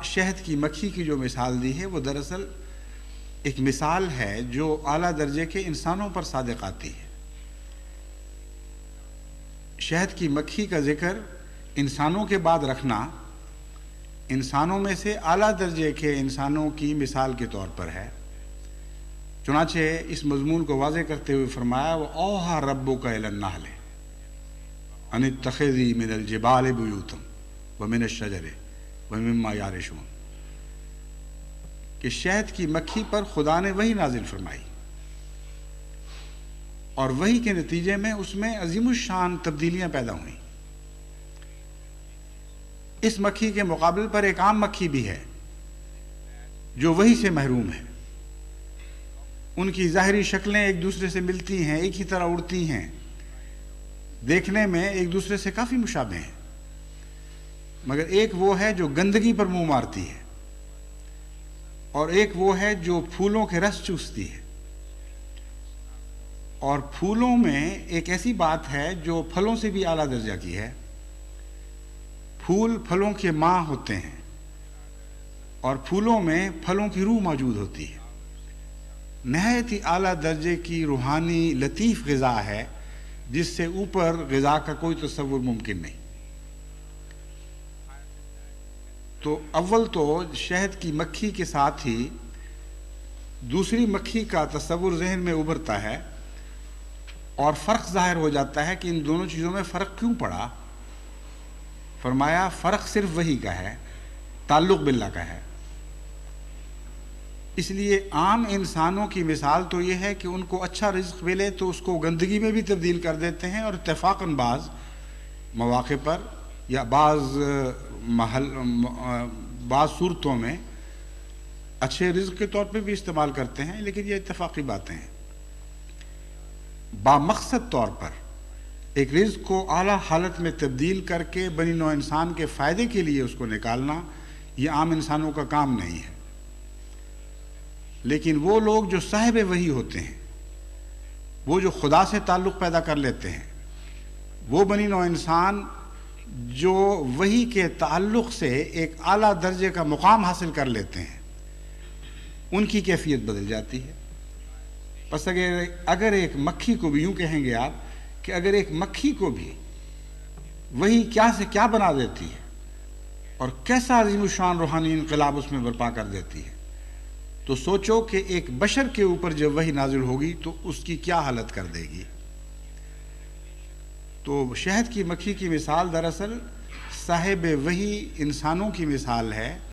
شہد کی مکھی کی جو مثال دی ہے وہ دراصل ایک مثال ہے جو اعلیٰ درجے کے انسانوں پر صادق آتی ہے۔ شہد کی مکھی کا ذکر انسانوں کے بعد رکھنا انسانوں میں سے اعلیٰ درجے کے انسانوں کی مثال کے طور پر ہے۔ چنانچہ اس مضمون کو واضح کرتے ہوئے فرمایا وَأَوْحَىٰ رَبُّكَ إِلَى النَّحْلِ أَنِ اتَّخِذِي مِنَ الْجِبَالِ بُيُوتًا وَمِنَ الشَّجَرِ وَمِمَّا يَعْرِشُونَ کہ شہد کی مکھی پر خدا نے وحی نازل فرمائی اور وحی کے نتیجے میں اس میں عظیم الشان تبدیلیاں پیدا ہوئیں۔ اس مکھی کے مقابل پر ایک عام مکھی بھی ہے جو وحی سے محروم ہے۔ ان کی ظاہری شکلیں ایک دوسرے سے ملتی ہیں، ایک ہی طرح اڑتی ہیں، دیکھنے میں ایک دوسرے سے کافی مشابہ ہیں، مگر ایک وہ ہے جو گندگی پر منہ مارتی ہے اور ایک وہ ہے جو پھولوں کے رس چوستی ہے۔ اور پھولوں میں ایک ایسی بات ہے جو پھلوں سے بھی اعلیٰ درجہ کی ہے۔ پھول پھلوں کے ماں ہوتے ہیں اور پھولوں میں پھلوں کی روح موجود ہوتی ہے۔ نہایت ہی اعلیٰ درجے کی روحانی لطیف غذا ہے جس سے اوپر غذا کا کوئی تصور ممکن نہیں۔ تو اول تو شہد کی مکھی کے ساتھ ہی دوسری مکھی کا تصور ذہن میں ابھرتا ہے اور فرق ظاہر ہو جاتا ہے کہ ان دونوں چیزوں میں فرق کیوں پڑا۔ فرمایا فرق صرف وحی کا ہے، تعلق باللہ کا ہے۔ اس لیے عام انسانوں کی مثال تو یہ ہے کہ ان کو اچھا رزق ملے تو اس کو گندگی میں بھی تبدیل کر دیتے ہیں اور اتفاقاً بعض مواقع پر یا بعض صورتوں میں اچھے رزق کے طور پہ بھی استعمال کرتے ہیں، لیکن یہ اتفاقی باتیں ہیں۔ بامقصد طور پر ایک رزق کو اعلیٰ حالت میں تبدیل کر کے بنی نوع انسان کے فائدے کے لیے اس کو نکالنا یہ عام انسانوں کا کام نہیں ہے۔ لیکن وہ لوگ جو صاحب وحی ہوتے ہیں، وہ جو خدا سے تعلق پیدا کر لیتے ہیں، وہ بنی نوع انسان جو وحی کے تعلق سے ایک اعلیٰ درجے کا مقام حاصل کر لیتے ہیں، ان کی کیفیت بدل جاتی ہے۔ پس اگر ایک مکھی کو بھی یوں کہیں گے آپ کہ اگر ایک مکھی کو بھی وحی کیا سے کیا بنا دیتی ہے اور کیسا عظیم الشان روحانی انقلاب اس میں برپا کر دیتی ہے، تو سوچو کہ ایک بشر کے اوپر جب وحی نازل ہوگی تو اس کی کیا حالت کر دے گی۔ تو شہد کی مکھی کی مثال دراصل صاحب وحی انسانوں کی مثال ہے۔